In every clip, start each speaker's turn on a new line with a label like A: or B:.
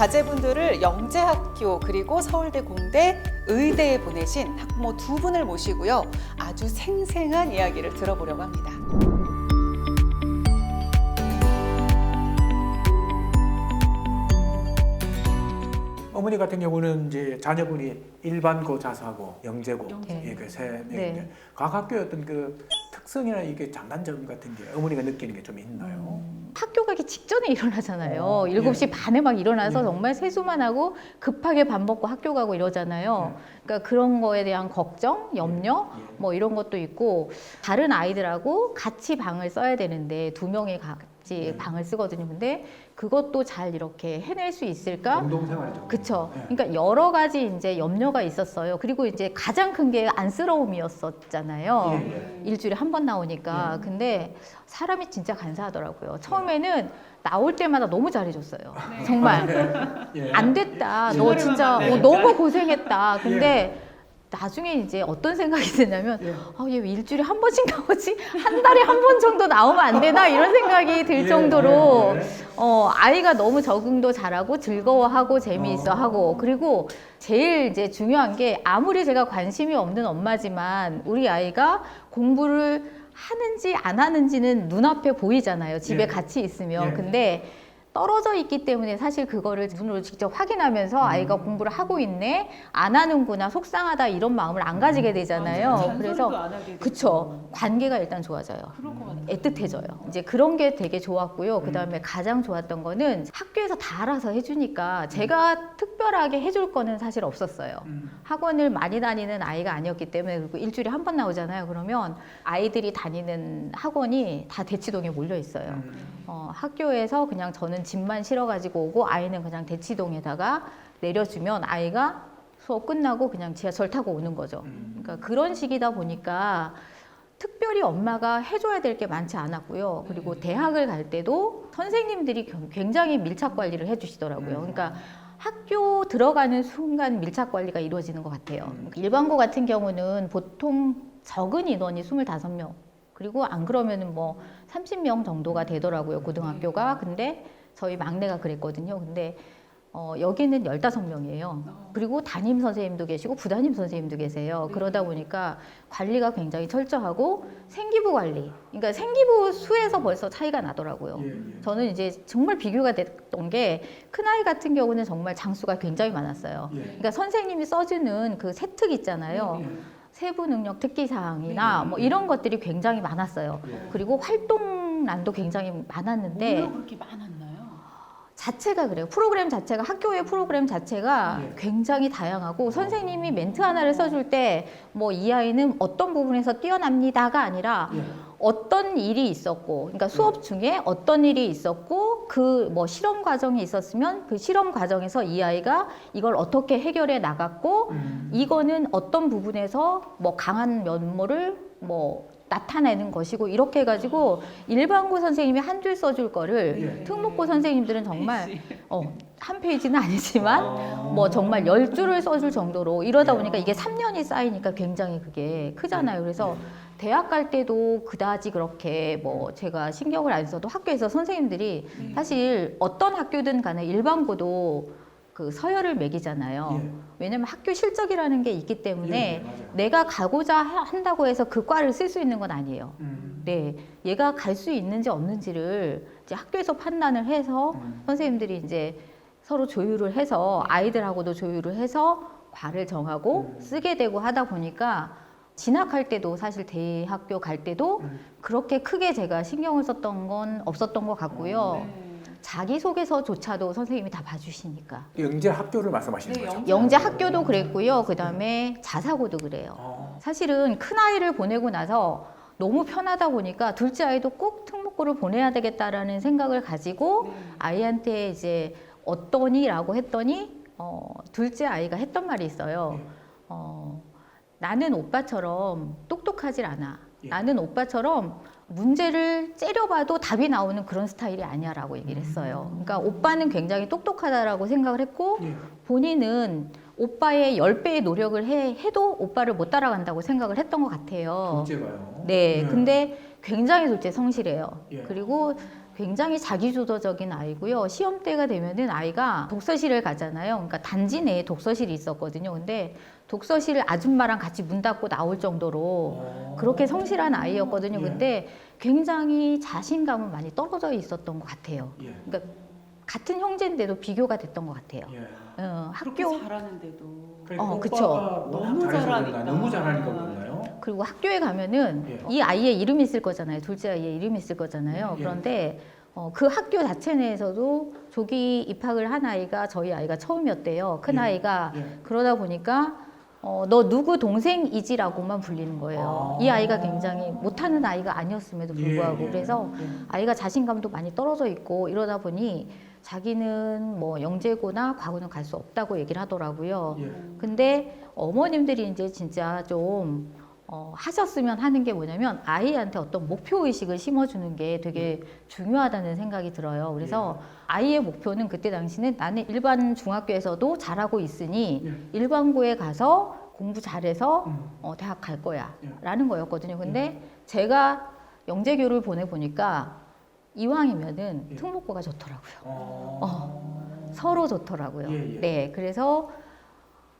A: 자제분들을 영재학교 그리고 서울대 공대 의대에 보내신 학부모 두 분을 모시고요. 아주 생생한 이야기를 들어보려고 합니다.
B: 어머니 같은 경우는 이제 자녀분이 일반고 자수하고 영재고
C: 네.
B: 예, 그 세 명인데
C: 네.
B: 각 학교의 어떤 그 특성이나 이게 장단점 같은 게 어머니가 느끼는 게 좀 있나요?
C: 학교 가기 직전에 일어나잖아요.
B: 어,
C: 7시
B: 예.
C: 반에 막 일어나서
B: 예.
C: 정말 세수만 하고 급하게 밥 먹고 학교 가고 이러잖아요. 그러니까 그런 거에 대한 걱정, 염려
B: 예.
C: 뭐 이런 것도 있고 다른 아이들하고 같이 방을 써야 되는데 2명이 같이 방을 쓰거든요. 근데 그것도 잘 이렇게 해낼 수 있을까?
B: 공동생활이죠.
C: 그쵸.
B: 예.
C: 그러니까 여러 가지 이제 염려가 있었어요. 그리고 이제 가장 큰 게 안쓰러움이었었잖아요.
B: 예,
C: 일주일에 한 번 나오니까. 근데 사람이 진짜 간사하더라고요. 처음에는 나올 때마다 너무 잘해줬어요. 정말.
B: 예.
C: 안 됐다.
B: 예.
C: 너 진짜
A: 네.
C: 너무 고생했다. 근데 나중에 이제 어떤 생각이 드냐면
B: 예.
C: 얘 왜 일주일에 한 번씩 나오지? 한 달에 한 번 정도 나오면 안 되나? 이런 생각이 들
B: 예,
C: 정도로
B: 예, 예.
C: 아이가 너무 적응도 잘하고 즐거워하고 재미있어하고 그리고 제일 이제 중요한 게 아무리 제가 관심이 없는 엄마지만 우리 아이가 공부를 하는지 안 하는지는 눈앞에 보이잖아요. 집에
B: 예.
C: 같이 있으면.
B: 예.
C: 근데 떨어져 있기 때문에 사실 그거를 눈으로 직접 확인하면서 아이가 공부를 하고 있네, 안 하는구나, 속상하다 이런 마음을 안 가지게 되잖아요. 그래서
A: 안 하게 되고.
C: 그쵸. 관계가 일단 좋아져요.
A: 그럴 것 같아요.
C: 애틋해져요. 이제 그런 게 되게 좋았고요. 그 다음에 가장 좋았던 거는 학교에서 다 알아서 해주니까 제가 특별하게 해줄 거는 사실 없었어요. 학원을 많이 다니는 아이가 아니었기 때문에 그리고 일주일에 한 번 나오잖아요. 그러면 아이들이 다니는 학원이 다 대치동에 몰려 있어요. 학교에서 그냥 저는 짐만 실어가지고 오고 아이는 그냥 대치동에다가 내려주면 아이가 수업 끝나고 그냥 지하철 타고 오는 거죠. 그러니까 그런 식이다 보니까 특별히 엄마가 해줘야 될 게 많지 않았고요. 그리고 대학을 갈 때도 선생님들이 굉장히 밀착 관리를 해주시더라고요. 그러니까 학교 들어가는 순간 밀착 관리가 이루어지는 것 같아요. 일반고 같은 경우는 보통 적은 인원이 25명. 그리고 안 그러면은 뭐 30명 정도가 되더라고요, 고등학교가. 근데 저희 막내가 그랬거든요. 근데 여기는 15명이에요. 그리고 담임 선생님도 계시고 부담임 선생님도 계세요. 그러다 보니까 관리가 굉장히 철저하고 생기부 관리. 그러니까 생기부 수에서 벌써 차이가 나더라고요. 저는 이제 정말 비교가 됐던 게 큰아이 같은 경우는 정말 장수가 굉장히 많았어요. 그러니까 선생님이 써주는 그 세특 있잖아요. 세부 능력 특기 사항이나 뭐 이런 것들이 굉장히 많았어요. 그리고 활동란도 굉장히 많았는데
A: 뭘로 그렇게 많았나요?
C: 자체가 그래요. 프로그램 자체가 학교의 프로그램 자체가 굉장히 다양하고 선생님이 멘트 하나를 써줄 때 뭐 이 아이는 어떤 부분에서 뛰어납니다가 아니라 어떤 일이 있었고, 그러니까 수업 중에 어떤 일이 있었고 그 뭐 실험 과정이 있었으면 그 실험 과정에서 이 아이가 이걸 어떻게 해결해 나갔고 이거는 어떤 부분에서 뭐 강한 면모를 뭐 나타내는 것이고 이렇게 해가지고 일반고 선생님이 한 줄 써줄 거를 특목고 선생님들은 정말 한 페이지는 아니지만 뭐 정말 10줄을 써줄 정도로 이러다 보니까 이게 3년이 쌓이니까 굉장히 그게 크잖아요. 그래서 대학 갈 때도 그다지 그렇게 뭐 제가 신경을 안 써도 학교에서 선생님들이 사실 어떤 학교든 간에 일반고도 그 서열을 매기잖아요. 왜냐면 학교 실적이라는 게 있기 때문에 내가 가고자 한다고 해서 그 과를 쓸 수 있는 건 아니에요. 네, 얘가 갈 수 있는지 없는지를 이제 학교에서 판단을 해서 선생님들이 이제 서로 조율을 해서 아이들하고도 조율을 해서 과를 정하고 쓰게 되고 하다 보니까 진학할 때도 사실 대학교 갈 때도 그렇게 크게 제가 신경을 썼던 건 없었던 것 같고요. 자기소개서조차도 선생님이 다 봐주시니까.
B: 영재 학교를 말씀하시는 거죠?
C: 영재 학교도 그랬고요. 그 다음에 자사고도 그래요. 사실은 큰아이를 보내고 나서 너무 편하다 보니까 둘째 아이도 꼭 특목고를 보내야 되겠다라는 생각을 가지고 아이한테 이제 어떠니라고 했더니 둘째 아이가 했던 말이 있어요. 나는 오빠처럼 똑똑하질 않아. 나는 오빠처럼 문제를 째려봐도 답이 나오는 그런 스타일이 아니야 라고 얘기를 했어요. 그러니까 오빠는 굉장히 똑똑하다라고 생각을 했고 본인은 오빠의 10배의 노력을 해도 오빠를 못 따라간다고 생각을 했던 것 같아요.
B: 둘째가요?
C: 네, 근데 굉장히 둘째 성실해요. 그리고 굉장히 자기주도적인 아이고요. 시험 때가 되면은 아이가 독서실을 가잖아요. 그러니까 단지 내에 독서실이 있었거든요. 근데 독서실 아줌마랑 같이 문 닫고 나올 정도로 그렇게 성실한 아이였거든요.
B: 예.
C: 근데 굉장히 자신감은 많이 떨어져 있었던 것 같아요.
B: 예.
C: 그러니까 같은 형제인데도 비교가 됐던 것 같아요.
B: 예.
A: 그렇게
C: 학교
A: 잘하는데도
B: 그러니까
C: 그쵸.
B: 오빠가
A: 너무
B: 잘해서 그런가?
A: 잘하니까.
B: 너무 잘하니까 그런가요?
C: 그리고 학교에 가면은
B: 예.
C: 이 아이의 이름이 있을 거잖아요. 둘째 아이의 이름이 있을 거잖아요.
B: 예.
C: 그런데 그 학교 자체 내에서도 조기 입학을 한 아이가 저희 아이가 처음이었대요. 큰
B: 예.
C: 아이가.
B: 예.
C: 그러다 보니까 너 누구 동생이지라고만 불리는 거예요. 이 아이가 굉장히 못하는 아이가 아니었음에도 불구하고.
B: 예, 예.
C: 그래서 아이가 자신감도 많이 떨어져 있고 이러다 보니 자기는 뭐 영재고나 과고는 갈 수 없다고 얘기를 하더라고요.
B: 예.
C: 근데 어머님들이 이제 진짜 좀 하셨으면 하는 게 뭐냐면 아이한테 어떤 목표 의식을 심어주는 게 되게 중요하다는 생각이 들어요. 그래서 아이의 목표는 그때 당시는 나는 일반 중학교에서도 잘하고 있으니 일반고에 가서 공부 잘해서 대학 갈 거야 라는 거였거든요. 근데 제가 영재교를 보내보니까 이왕이면은 특목고가 좋더라고요. 서로 좋더라고요.
B: 예, 예.
C: 네, 그래서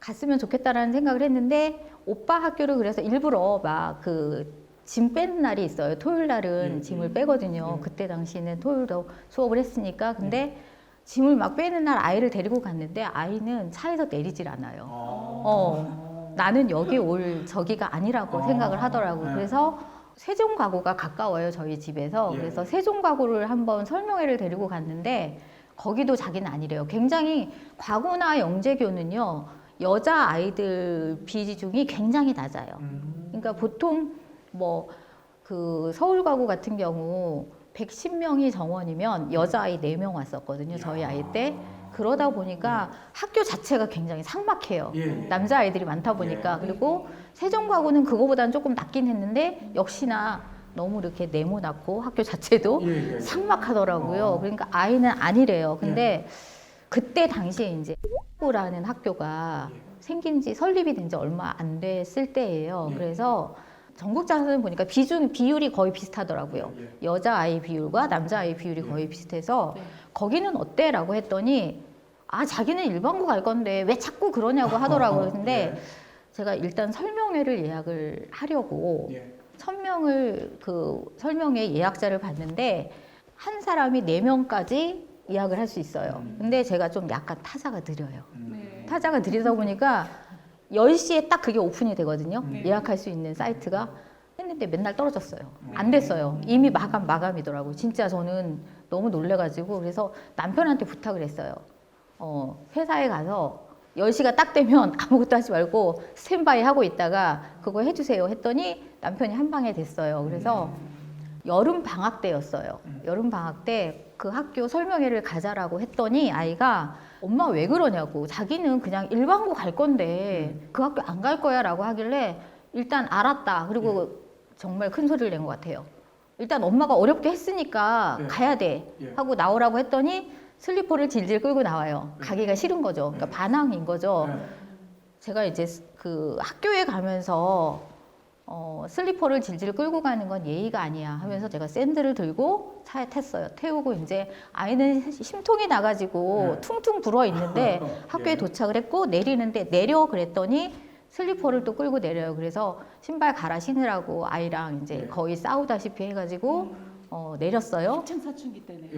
C: 갔으면 좋겠다라는 생각을 했는데 오빠 학교를 그래서 일부러 막 그 짐 빼는 날이 있어요. 토요일 날은
B: 예,
C: 짐을
B: 예.
C: 빼거든요.
B: 예.
C: 그때 당시에는 토요일도 수업을 했으니까. 근데 짐을 막 빼는 날 아이를 데리고 갔는데 아이는 차에서 내리질 않아요. 나는 여기 올 저기가 아니라고 생각을 하더라고요.
B: 네.
C: 그래서 세종가고가 가까워요, 저희 집에서.
B: 예.
C: 그래서 세종가고를 한번 설명회를 데리고 갔는데 거기도 자기는 아니래요. 굉장히 과고나 영재교는요, 여자 아이들 비중이 굉장히 낮아요. 그러니까 보통 뭐 그 서울가고 같은 경우 110명이 정원이면 여자아이 4명 왔었거든요, 저희 아이 때. 그러다 보니까 학교 자체가 굉장히 삭막해요.
B: 예.
C: 남자아이들이 많다 보니까. 그리고 세종가고는 그거보다는 조금 낫긴 했는데 역시나 너무 이렇게 네모났고 학교 자체도
B: 예, 예.
C: 삭막하더라고요. 그러니까 아이는 아니래요. 근데 그때 당시에 이제 라는 학교가 생긴 지 설립이 된 지 얼마 안 됐을 때예요.
B: 예.
C: 그래서 전국자료를 보니까 비율이 거의 비슷하더라고요.
B: 예.
C: 여자아이 비율과 남자아이 비율이 거의 비슷해서 거기는 어때? 라고 했더니 자기는 일반고 갈 건데 왜 자꾸 그러냐고 하더라고요. 근데 제가 일단 설명회를 예약을 하려고 1000명을 그 설명회 예약자를 봤는데 한 사람이 4명까지 예약을 할 수 있어요. 근데 제가 좀 약간 타자가 느려요. 타자가 느리다 보니까 10시에 딱 그게 오픈이 되거든요. 예약할 수 있는 사이트가. 했는데 맨날 떨어졌어요. 안 됐어요. 이미 마감이더라고요. 진짜 저는 너무 놀래가지고 그래서 남편한테 부탁을 했어요. 회사에 가서 10시가 딱 되면 아무것도 하지 말고 스탠바이 하고 있다가 그거 해주세요 했더니 남편이 한 방에 됐어요. 그래서 여름 방학 때였어요. 여름 방학 때 그 학교 설명회를 가자라고 했더니 아이가 엄마 왜 그러냐고, 자기는 그냥 일반고 갈 건데 그 학교 안 갈 거야 라고 하길래 일단 알았다. 그리고 정말 큰 소리를 낸 것 같아요. 일단 엄마가 어렵게 했으니까 가야 돼 하고 나오라고 했더니 슬리퍼를 질질 끌고 나와요. 가기가 싫은 거죠. 그러니까 반항인 거죠. 제가 이제 그 학교에 가면서 슬리퍼를 질질 끌고 가는 건 예의가 아니야 하면서 제가 샌들을 들고 차에 탔어요. 태우고 이제 아이는 심통이 나가지고 퉁퉁 불어 있는데 학교에 도착을 했고 내리는데 내려 그랬더니 슬리퍼를 또 끌고 내려요. 그래서 신발 갈아 신으라고 아이랑 이제 거의 싸우다시피 해가지고 내렸어요.
A: 한참 사춘기 때네.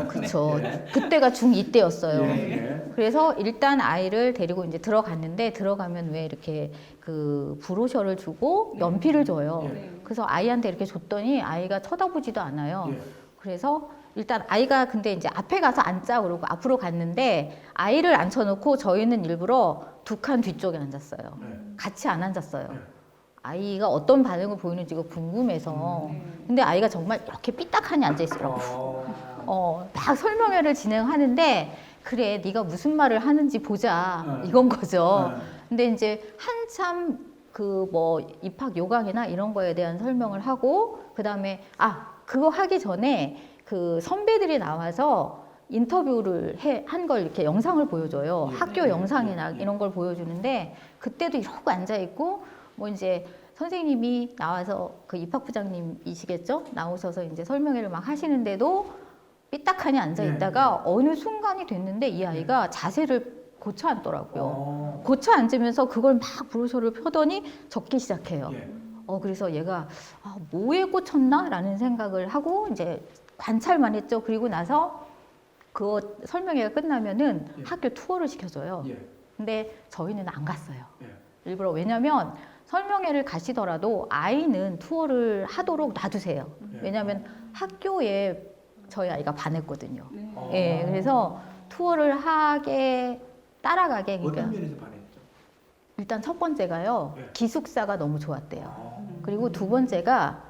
C: 그쵸. 그때가 중2 때였어요. 그래서 일단 아이를 데리고 이제 들어갔는데 들어가면 왜 이렇게 그 브로셔를 주고 연필을 줘요. 그래서 아이한테 이렇게 줬더니 아이가 쳐다보지도 않아요. 그래서 일단 아이가 근데 이제 앞에 가서 앉자 그러고 앞으로 갔는데 아이를 앉혀놓고 저희는 일부러 두 칸 뒤쪽에 앉았어요. 같이 안 앉았어요. 아이가 어떤 반응을 보이는지가 궁금해서. 근데 아이가 정말 이렇게 삐딱하니 앉아있더라고요. 막 설명회를 진행하는데 그래 네가 무슨 말을 하는지 보자 이건 거죠. 근데 이제 한참 그 뭐 입학 요강이나 이런 거에 대한 설명을 하고 그다음에 그거 하기 전에 그 선배들이 나와서 인터뷰를 한 걸 이렇게 영상을 보여줘요. 학교 영상이나 이런 걸 보여주는데 그때도 이러고 앉아있고 뭐 이제 선생님이 나와서 그 입학부장님이시겠죠? 나오셔서 이제 설명회를 막 하시는데도 삐딱하니 앉아 있다가 어느 순간이 됐는데 이 아이가 자세를 고쳐 앉더라고요. 고쳐 앉으면서 그걸 막 브로셔를 펴더니 적기 시작해요. 그래서 얘가 뭐에 꽂혔나? 라는 생각을 하고 이제 관찰만 했죠. 그리고 나서 그 설명회가 끝나면은 학교 투어를 시켜줘요. 근데 저희는 안 갔어요. 일부러. 왜냐면 설명회를 가시더라도 아이는 투어를 하도록 놔두세요. 왜냐면 학교에 저희 아이가 반했거든요. 예, 그래서 투어를 하게 따라가게. 그러니까
B: 어떤 면에서 반했죠?
C: 일단 첫 번째가요. 기숙사가 너무 좋았대요. 그리고 두 번째가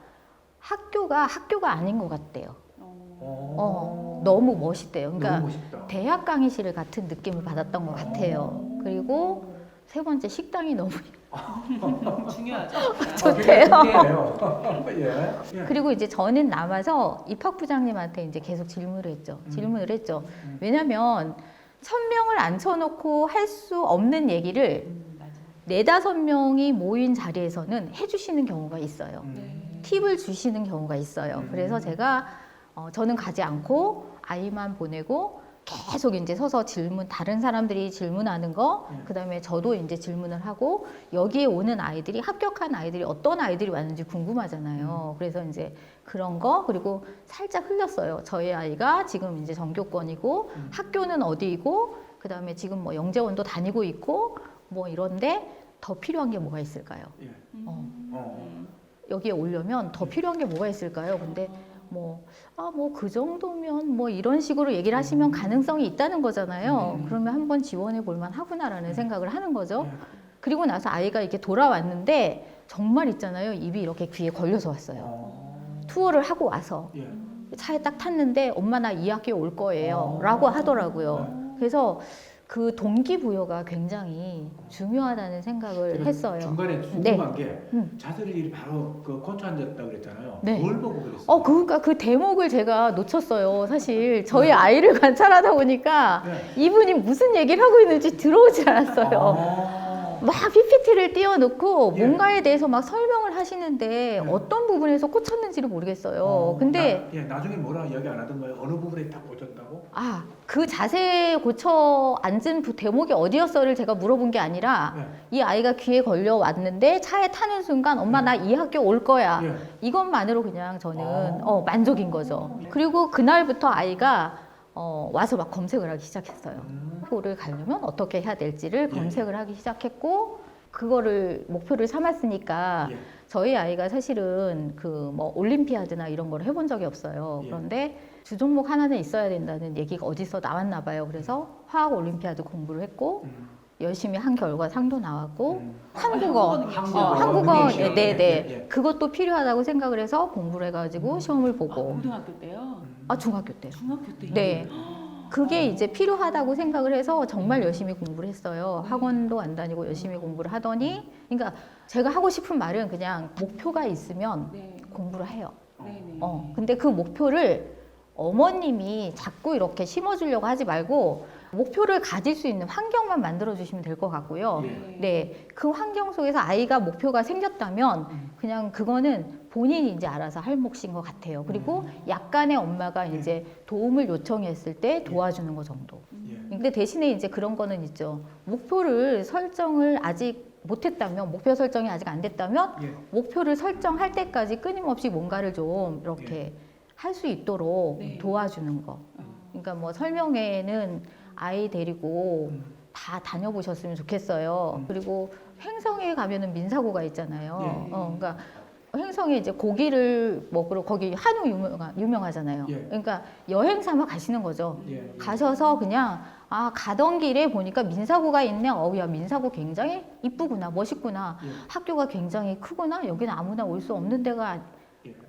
C: 학교가 아닌 것 같대요. 너무 멋있대요. 그러니까
B: 너무 멋있다.
C: 대학 강의실 같은 느낌을 받았던 것 같아요. 그리고 세 번째 식당이 너무
A: 중요하죠.
C: 좋대요.
B: 예.
C: 그리고 이제 저는 남아서 입학부장님한테 이제 계속 질문을 했죠. 왜냐면 1000명을 앉혀놓고 할 수 없는 얘기를 네다섯 명이 모인 자리에서는 해주시는 경우가 있어요. 팁을 주시는 경우가 있어요. 그래서 제가 저는 가지 않고 아이만 보내고 계속 이제 서서 다른 사람들이 질문하는 거, 그 다음에 저도 이제 질문을 하고, 여기에 오는 아이들이, 합격한 아이들이 어떤 아이들이 왔는지 궁금하잖아요. 그래서 이제 그런 거, 그리고 살짝 흘렸어요. 저희 아이가 지금 이제 전교권이고, 학교는 어디이고, 그 다음에 지금 뭐 영재원도 다니고 있고, 뭐 이런데 더 필요한 게 뭐가 있을까요? 여기에 오려면 더 필요한 게 뭐가 있을까요? 근데 그 정도면 뭐 이런 식으로 얘기를 하시면 가능성이 있다는 거잖아요. 그러면 한번 지원해 볼 만하구나라는 생각을 하는 거죠. 그리고 나서 아이가 이렇게 돌아왔는데 정말 있잖아요. 입이 이렇게 귀에 걸려서 왔어요. 투어를 하고 와서 차에 딱 탔는데 엄마 나 이 학교에 올 거예요 라고 하더라고요. 그래서 그 동기부여가 굉장히 중요하다는 생각을 했어요.
B: 중간에 궁금한 게 자세를 바로 고쳐 앉았다고 그랬잖아요.
C: 네.
B: 뭘 보고 그랬어요?
C: 그러니까 그 대목을 제가 놓쳤어요. 사실 저희 아이를 관찰하다 보니까 이분이 무슨 얘기를 하고 있는지 들어오질 않았어요. 막 PPT를 띄워놓고 뭔가에 대해서 막 설명을 하시는데 어떤 부분에서 꽂혔는지를 모르겠어요. 근데
B: 나중에 뭐라 이야기 안 하던가요? 어느 부분에 딱 꽂혔다고?
C: 그 자세에 고쳐 앉은 대목이 어디였어를 제가 물어본 게 아니라 이 아이가 귀에 걸려 왔는데 차에 타는 순간 엄마 나 이 학교 올 거야. 이것만으로 그냥 저는 만족인 거죠. 그리고 그날부터 아이가 와서 막 검색을 하기 시작했어요. 학교를 가려면 어떻게 해야 될지를 검색을 하기 시작했고, 그거를 목표를 삼았으니까 저희 아이가 사실은 그 뭐 올림피아드나 이런 걸 해본 적이 없어요. 그런데 주종목 하나는 있어야 된다는 얘기가 어디서 나왔나 봐요. 그래서 화학 올림피아드 공부를 했고 열심히 한 결과 상도 나왔고 한국어 그것도 필요하다고 생각을 해서 공부를 해가지고 시험을 보고.
A: 고등학교 때요?
C: 중학교 때.
A: 중학교 때?
C: 네. 그게 이제 필요하다고 생각을 해서 정말 열심히 공부를 했어요. 학원도 안 다니고 열심히 공부를 하더니, 그러니까 제가 하고 싶은 말은 그냥 목표가 있으면 공부를 해요. 근데 그 목표를 어머님이 자꾸 이렇게 심어주려고 하지 말고 목표를 가질 수 있는 환경만 만들어 주시면 될 것 같고요. 그 환경 속에서 아이가 목표가 생겼다면 그냥 그거는 본인이 이제 알아서 할 몫인 것 같아요. 그리고 약간의 엄마가 이제 도움을 요청했을 때 도와주는 거 정도. 근데 대신에 이제 그런 거는 있죠. 목표를 설정을 아직 못했다면, 목표 설정이 아직 안 됐다면 목표를 설정할 때까지 끊임없이 뭔가를 좀 이렇게 할 수 있도록 도와주는 거. 그러니까 뭐 설명회는 아이 데리고 다 다녀보셨으면 좋겠어요. 그리고 횡성에 가면은 민사고가 있잖아요. 그러니까 횡성에 이제 고기를 먹으러, 거기 한우 유명하잖아요. 그러니까 여행 삼아 가시는 거죠. 가셔서 그냥 가던 길에 보니까 민사고가 있네. 야, 민사고 굉장히 이쁘구나, 멋있구나. 학교가 굉장히 크구나. 여기는 아무나 올 수 없는 데가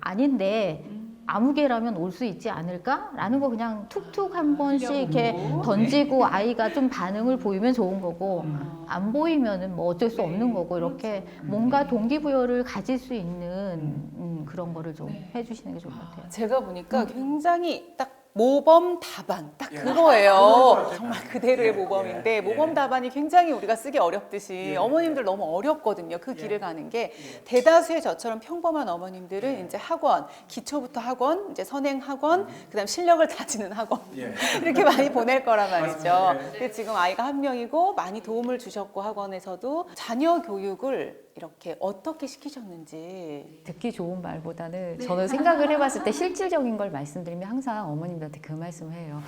C: 아닌데 아무개라면 올 수 있지 않을까라는 거 그냥 툭툭 한 번씩 이렇게 던지고 아이가 좀 반응을 보이면 좋은 거고 안 보이면은 뭐 어쩔 수 없는 거고, 이렇게 뭔가 동기부여를 가질 수 있는 그런 거를 좀 해주시는 게 좋을 것 같아요.
A: 제가 보니까 굉장히 딱 모범 답안 딱
B: 예.
A: 그거예요.
B: 예.
A: 정말 그대로의
B: 예.
A: 모범인데
B: 예.
A: 모범 답안이 굉장히 우리가 쓰기 어렵듯이
B: 예.
A: 어머님들 너무 어렵거든요. 그
B: 예.
A: 길을 가는 게
B: 예.
A: 대다수의 저처럼 평범한 어머님들은
B: 예.
A: 이제 학원, 기초부터 학원, 이제 선행 학원, 그다음 실력을 다지는 학원
B: 예.
A: 이렇게 많이 보낼 거란 말이죠.
B: 맞습니다. 예.
A: 근데 지금 아이가 한 명이고 많이 도움을 주셨고 학원에서도 자녀 교육을 이렇게 어떻게 시키셨는지.
D: 듣기 좋은 말보다는 저는 생각을 해봤을 때 실질적인 걸 말씀드리면 항상 어머님들한테 그 말씀을 해요.